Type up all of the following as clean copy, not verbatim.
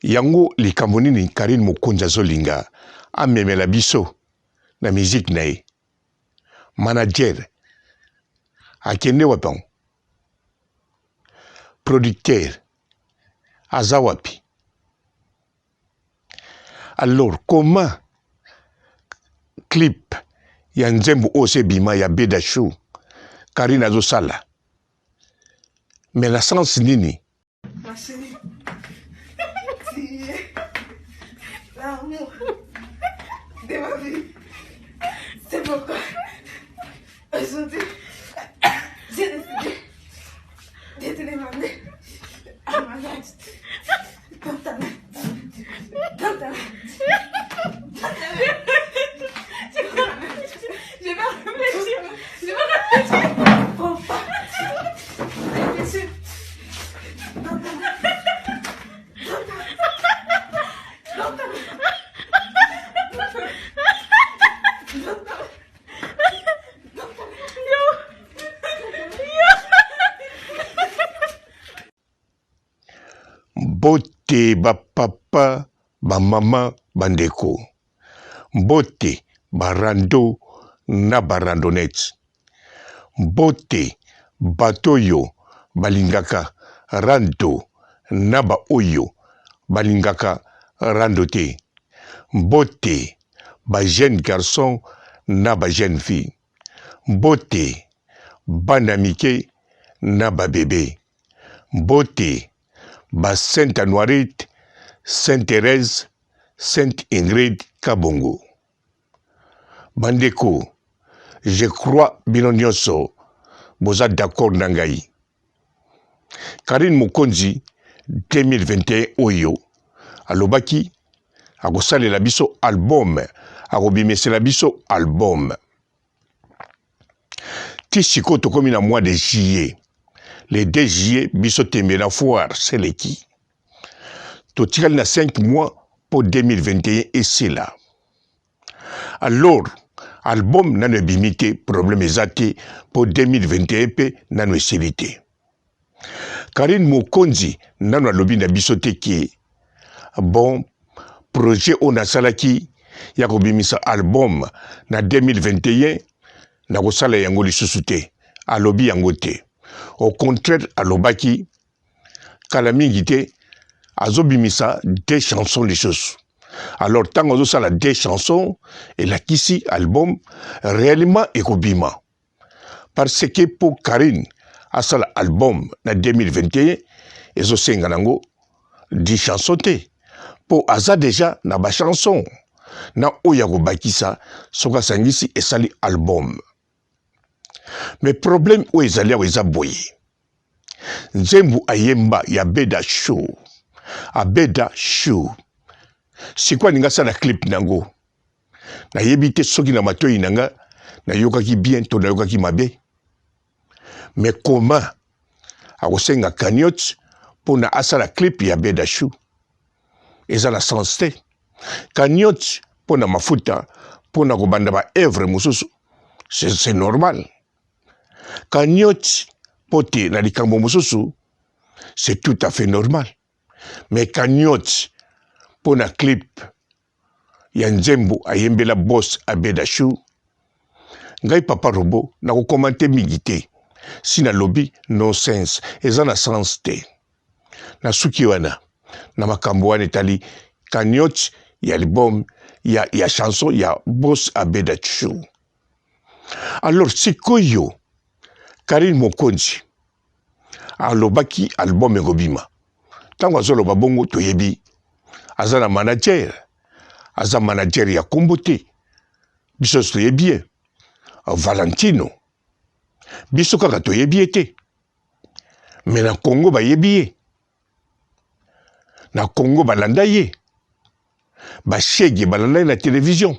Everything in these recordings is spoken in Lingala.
Yango likambo nini Karine Mokonzi azolinga amemela biso na musique na ye. Manager akende wapi? Producteur aza wapi? Alors comment clip ya nzembo ose bima ya Beda Show Karine azosala? Mais la sens nini? Ma chérie, tu es l'amour de ma vie. C'est pourquoi aujourd'hui, j'ai décidé de te demander à ma mariage dans ta main. Dans ta main. Dans ta main. Je vais réfléchir. Je vais réfléchir. Faut pas réfléchir. Mbote ba papa, ba mama, bandeko. Mbote ba rando na ba randonnette. Mbote batoyo balingaka rando na ba oyo balingaka rando te. Mbote ba jeune garçon na ba jeune fille. Mbote bana mike na ba bébé. Mbote ba Sainte Anoirite, Sainte Thérèse, Sainte Ingrid Kabongo. Bandeko, je crois bino nyonso boza d'accord na ngai. Karine Mokonzi 2021 oyo alobaki akosalela biso album, akobimesela biso album. Ti siko tokomi na mois de juillet. Le 2 juillet, biso tembe na foire, c'est l'équipe. Totikali na 5 mois pour 2021 et c'est là. Alors, album nano bimité, problème ezate pour 2021 pe nano esilité. Karine Mokonzi nano alobi na biso te ki bon projet on a salaki ya kobimisa album na 2021 na kosala yango lisusu te. Alobi yango te. Au contraire, alobaki kala mingi te azobimisa des chansons les choses. Alors tant que ça la des chansons et la kisi album réellement ekobima. Parce que pour Karine asala album na 2021 ezo senga nango 10 chansons te. Pour aza déjà na ba chanson na oya ko bakisa soka sangisi esali album. Mais problème où ezali awa eza boye. Nzembo ayemba ya Beda Show. A Beda Show. C'est quoi ninga sa la clip nango? Na yebite soki na matoi nanga na yokaki bien to na yokaki mabe. Mais comment akosenga cagnotte pour na asa la clip ya Beda Show? Eza la sens te. Cagnotte pour na mafuta pour na kobanda ba œuvre mususu. C'est normal. Cagnotte pote na likambo mususu, c'est tout à fait normal. Mais cagnotte pour na clip ya nzembo ayembela boss a Beda Show, ngai papa robo na ko commenter migité. Si na lobby nonsense, eza na sens te. Na suki wana na makambo wana etali cagnotte ya album ya chanson ya boss a Beda Show. Alors sikoyo Karine Mokonzi alobaki album ekobima. Tango azoloba bongo toyebi aza manager ya kombo te. Biso toyebi Valentino. Biso kaka toyebi te. Mais na Congo bayebi ye. Na Congo balanda ye. Ba shege balanda na télévision.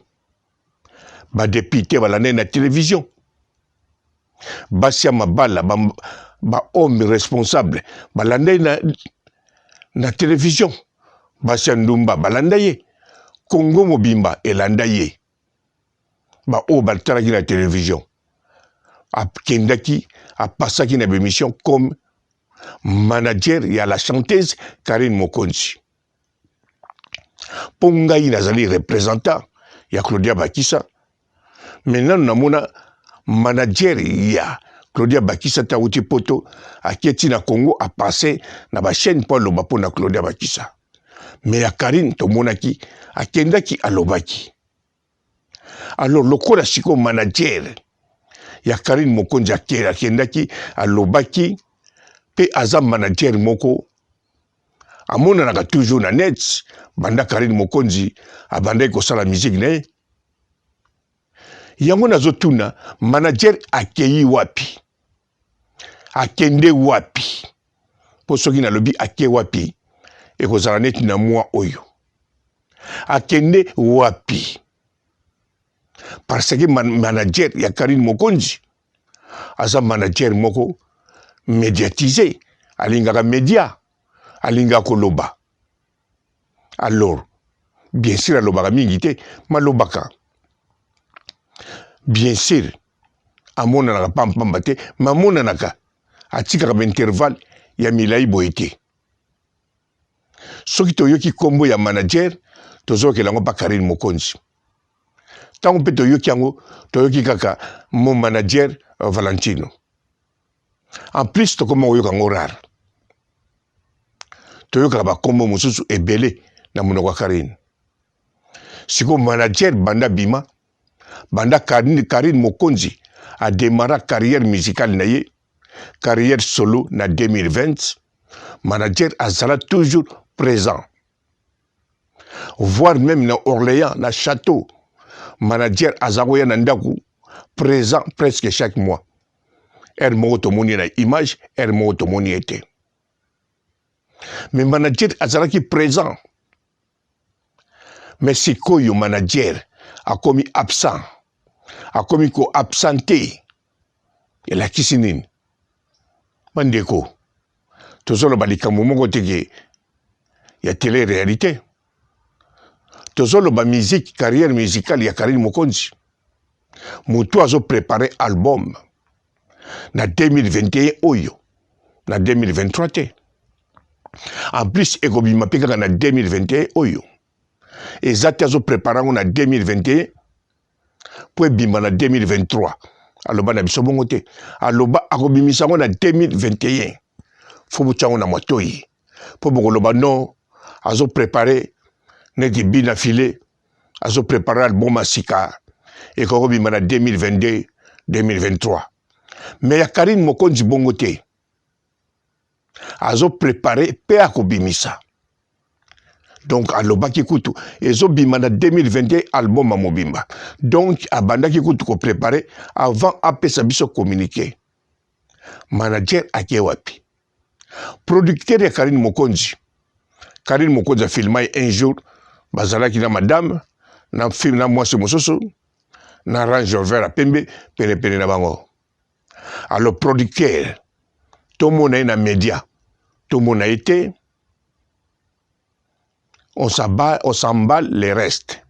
Ba député balanda na télévision. Basia Mabala, ba homme responsable, balanda na télévision. Basia Ndumba, balanda ye. Congo Mobimba, elanda ye. Ba o baltaraki na télévision. A kendaki, a passaki na émission comme manager, il y a la chanteuse Karine Mokonzi. mpo ngai nazali représentant ya Claudia Bakisa. Maintenant namona manager ya Claudia Bakisa ta uti poto aketi na Congo a passé na ba chaîne po loba po na Claudia Bakisa. Mais ya Karine tomonaki akendaki alobaki. Alors lokola siko manager ya Karine Mokonzi akendaki alobaki pe aza manager moko amonanaka toujours na net banda Karine Mokonzi abandaki kosala musique na ye. Yango nazotuna manager akei wapi, akende wapi, po soki nalobi ake wapi ekozala neti na mwa oyo akende wapi, parce que manager ya Karine Mokonzi aza manager moko médiatisé, alingaka média, alingaka koloba. Alors bien sûr alobaka mingi te malobaka, bien sûr amonanaka pampamba te mamonanaka atikaka intervalle ya milai boye te. Soki toyoki kombo ya manager tozokela yango pa Karine Mokonzi, tango mpe toyoki yango toyoki kaka mon manager Valentino. En plus tokoma koyoka yango rare, toyokaka bakombo mosusu ebele na monoko ya Karine. Siko manager banda bima banda Karine Mokonzi a démarré carrière musicale na ye, carrière solo na 2020, manager azala toujours présent. Voire même na Orléans, na château, manager azakoya na ndaku présent presque chaque mois. Moko tomoni na image, moko tomoni ete. Mais manager azalaki présent. Mais sikoyo manager a commis absent, a commis ko absenté. Et la kisinine. Mandeko. Tozolo balikamu moko teke ya télé-réalité. Tozolo ba musique, carrière musicale ya Karine Mokonzi. Moutou azo préparé album. Na 2021 oyo. Na 2023 te. En plus, ekobima pekaka na 2021 oyo. Ezati azo préparé na 2021. Pour bima na 2023. Aloba na biso bongo te. Aloba akobimisa na 2021. Faut butchango na matoyi. Pour bokoloba non. Azo préparé neti bina filé. Azo préparé album asika. Et kokobima na 2022, 2023. Mais ya Karine Mokonzi bongo te. Azo préparé pe akobimisa. Donc aloba kikutu ezo bima na 2021 album a mobimba. Donc abanda kikutu ko préparé avant apesa biso communiqué. Manager ake wapi. Producteur ya Karine Mokonzi. Karine Mokonzi a filmé un jour bazalaki na madame na film na mwasi mosusu na Range Rover a pembe pene na bango. Alors producteur tout le monde est na média, tout le monde a été, on s'emballe les restes.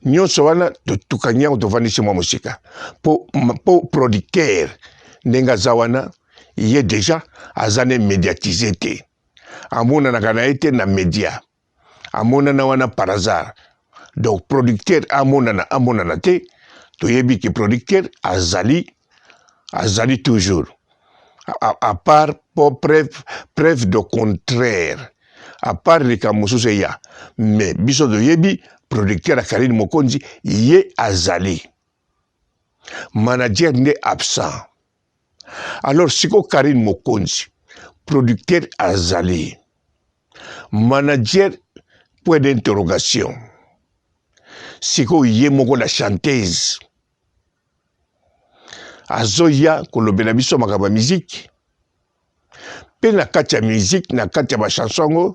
Nous sommes tout kanya utovanishi mwa musika. Po producteur nenga zawana yé déjà azane médiatisé te. Amona na kana été na média. Amona na wana par hasard. Donc producteur amona na te, to yebi ki producteur azali toujours. À part pour preuve de contraire. À part les kamousous ya. Mais biso de yebi producteur à Karine Mokonzi yé azali. Manager n'est absent. Alors siko Karine Mokonzi producteur azali. Manager point d'interrogation. Siko yé moko la chanteuse. Azoya kolobela biso makaba musique. Pe na kati ya musique na kati ya ba chanson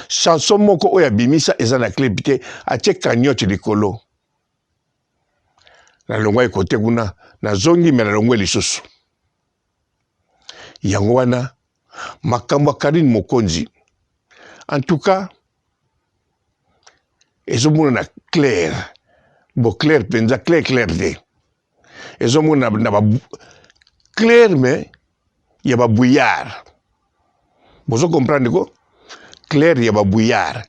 chanson moko oya bimisa eza na clip te atie cagnotte likolo. Na longwa ekote kuna na zongi me na longwa lisusu. Yango wana makambo Karine Mokonzi. En tout cas ezomona na clair. Bo clair penza clair de. Ezomona na ba clair mais il y a ba bouillard. Vous comprenez quoi? Clair il y a ba bouillard.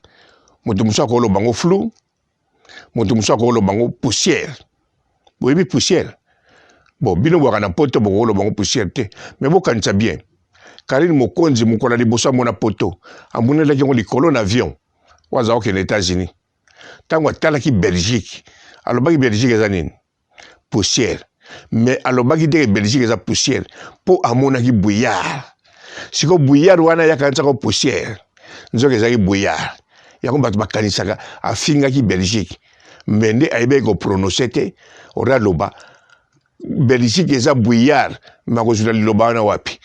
moto musa ko lo bango flou, moto musa ko lo bango poussière. Oui, poussière. Bon, bino waka na poto bo lo bango poussière te, mais bo kanisa bien. Karine Mokonzi mukola liboso mona poto, amuna la jongo likolo na avion. Waza oke na États-Unis. Tango talaki Belgique. Alobaki Belgique ezanine. Poussière. Mais alobaki de Belgique eza poussière. Po amona ki bouillard. Siko bouillard wana yakanisa ko poussière. Nzoke ezaki bouillard. Yako batu bakanisaka afinga ki Belgique. Mende aibe ko prononcer te. Ora loba. Belgique eza bouillard. Mako zula loba na wapi.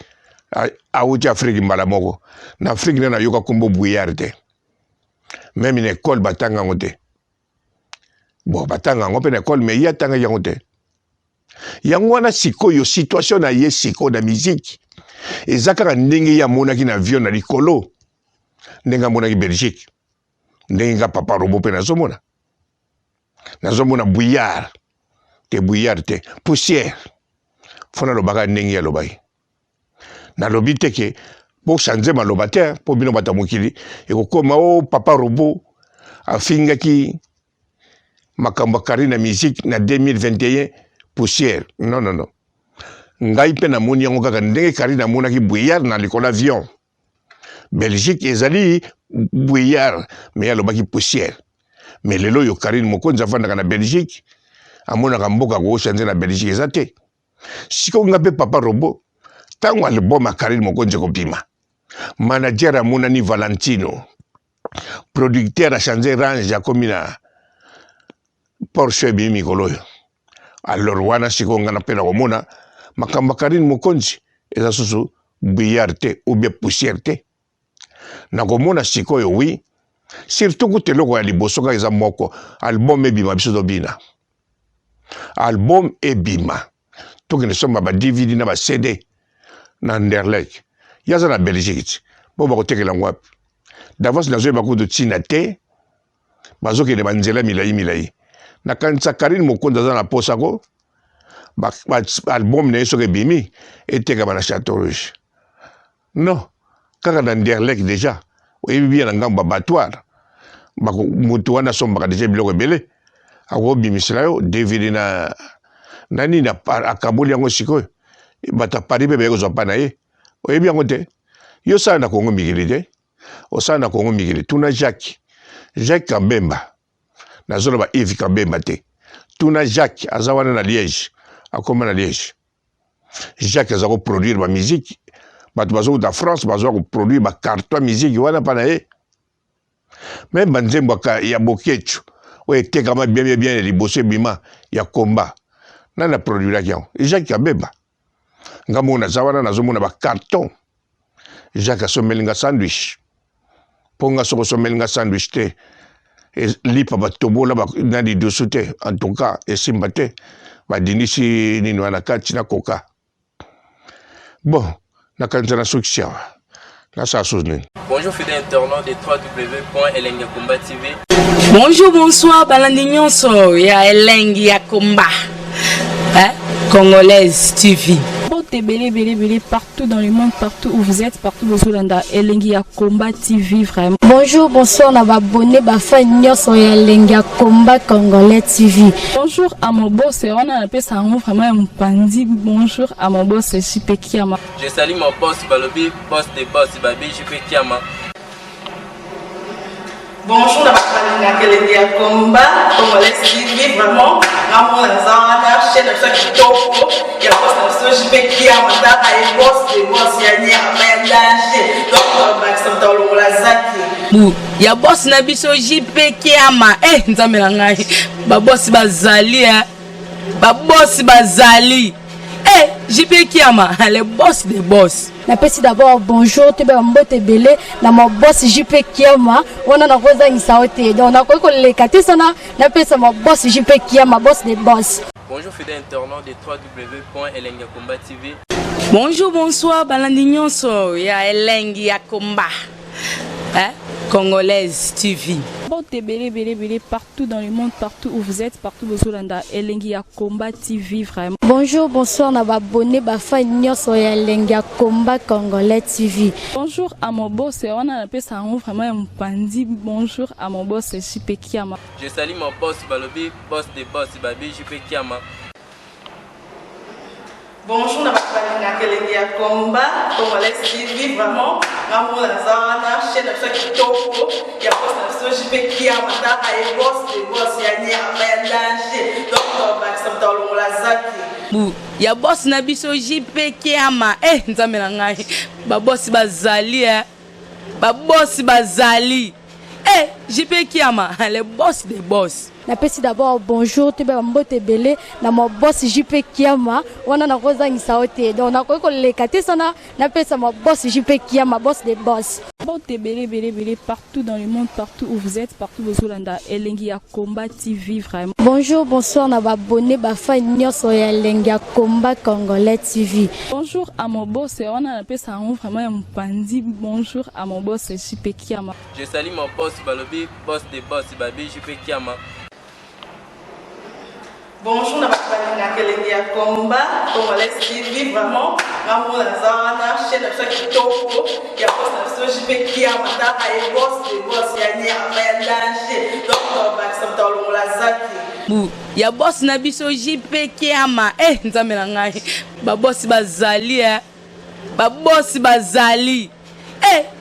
Auti Afrique mbala moko. Na Afrique na yoka kombo bouillard te. Même une école batanga ngote. Bon, batanga ngope na école mais ya tanga yangote. Yango wana sikoyo situation na ye siko na musique. Ezaka ndenge ya monaki na avion na likolo. Ndenga monaki Belgique. Ndenga papa robo pe na zomona. Na zomona bouillard. Te bouillard te poussière. Fona lobaka ndenge ya lobai. Na lobi teke pour changer ma lobataire pour bino batamukili et kokoma o papa robot afinga ki makambo Karine na musique na 2021 poussière. Non non non. Ngai pe na moni yango kaka ndenge Karine na mona ki bouillard na likolo avion. Belgique ezali bouillard mais alobaki poussière. Mais lelo yo Karine Mokonzi afanda na Belgique amona ka mboka ko changer na Belgique ezate. Siko ngape papa robot tango album a Karine Mokonzi ko bima. Manager a Monani Valentino, producteur a changé range a komina Porsche bimi koloyo. Alors wana siko ngana pena komona makamba Karine Mokonzi eza susu bouillard te ou bien poussière te. Na komona siko yo oui, surtout ko teloko ya liboso ka eza moko album ebima biso dobina. Album ebima. Toki ne somba ba DVD na ba CD na Anderlecht. Yaza na Belgique. Bon ba kotekela ngwapi. Davos na zoe bakudu tina te. Bazoke de banzela milai. Na kanisa Karine Mokonzi za na posa ko. Album ne soke bimi eteka bana Château Rouge. Non. Kaka na Anderlecht déjà. Oyebi bien na ngamba battoir. Bako mutu wana somba déjà biloko ebele. Ako bimisela yo DVD na nani na akaboli yango sikoyo. Bata pari bebe ko zopa na ye. Oyebi yango te. Yo sa na Kongo mikili te. O sa na Kongo mikili. Tuna Jacques Kambemba. Na zolo ba Yves Kambemba te. Tuna Jacques azawana na Liège. Akoma na Liège. Jacques azako produire ba musique. Batu bazo da France bazo produire ba carton musique wana pa na ye. Même banzembo ya bokechu. Oye te kama bien liboso bima ya komba. Nana produire yango. Jacques Kambemba. Ngamona zawana na zomona ba carton. Jacques asomelinga sandwich. Ponga soko somelinga sandwich te. Lipa ba tobola ba nadi dosu te. En tout cas, esimba te. Ba dinisi nini wana kati na koka. Bon, na kanza na succès. Na sa souzne. Bonjour fidèles internautes de www.elengiakomba TV. Bonjour, bonsoir, balandi nyonso ya Elengi ya Komba. Congolaise TV. Belé partout dans le monde, partout où vous êtes, partout où vous êtes, Elengi ya Komba TV vraiment. Bonjour, bonsoir, on va abonner à Fanny sur Elengi ya Komba Congolais TV. Bonjour à mon boss, on a appelé ça vraiment un pandi. Bonjour à mon boss, JP Kiama. Je salue mon boss Balobi, boss des boss Babi, JP Kiama. Bonjour, la Elengi ya Komba Congolais TV vraiment. Ramon Zana, chaîne de chaque topo, il y a pas de JP Kiama, et boss des boss, il y a un danger. Donc, on va accepter le Lazaki. Ya boss na biso JP Kiama. Nzamela ngai. Ba boss bazali Ba boss bazali. JP Kiama, le boss des boss. Na pesi d'abord bonjour, te ba mbote belé na mon boss JP Kiama. On a rosa insaote. Donc on a ko le katesana na pesa mon boss JP Kiama, boss des boss. Bonjour fidèles internautes de www.elengiakomba TV. Bonjour, bonsoir, balandi nyonso ya Elengi ya Komba. Congolaise TV. Bon, belé, partout dans le monde, partout où vous êtes, partout où vous êtes, Elengi ya Combat TV, vraiment. Bonjour, bonsoir, na abonné, fan nyonso ya Elengi ya Combat Congolais TV. Bonjour à mon boss, on a appelé ça vraiment un pandi. Bonjour à mon boss, JP Kiama. Je salue mon boss Balobi, boss des boss, Babi JP Kiama. Bonjour, na Elengi ya Combat Congolais TV, vraiment. Maman Lazana, chaîne de chaque topo, il y a pas de JP Kiama, ta et boss des boss, il y a ni à danger. Donc, on va s'entendre dans la zaki. Ya boss na biso JP Kiama. Nzambe na ngai. Ba boss bazali Ba boss bazali. JP Kiama, le boss des boss. Napesi d'abord bonjour, tu be mbote belé na mo boss JP Kiama, wana na koza ngisaote. Donc na ko lekate sana, napesa mo boss JP Kiama, boss des boss. Bon, belé, partout dans le monde, partout où vous êtes, partout où vous êtes, Elengi ya Combat TV, vraiment. Bonjour, bonsoir, na abonné, fan nyonso ya Elengi ya Combat Congolais TV. Bonjour à mon boss, on a appelé ça vraiment un pandi. Bonjour à mon boss, JP Kiama. Je salue mon boss Balobi, boss des boss, Babi JP Kiama. Bonjour, na Elengi ya Combat Congolais TV, vraiment. Maman Lazana, chaîne de chaque topo, il y a pas de JP Kiama, ta et boss des boss, il y a ni à danger. Donc, on va s'entendre dans la zaki. Ya boss na biso JP Kiama. Nzambe na ngai. Ba boss bazali Ba boss bazali.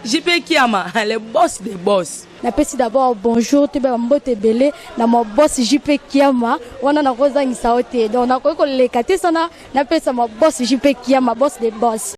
JP Kiama, le boss des boss. Napesi d'abord bonjour, tu be mbote belé na mo boss JP Kiama, wana na koza ngisaote. Donc na ko lekate sana, napesa mo boss JP Kiama, boss des boss.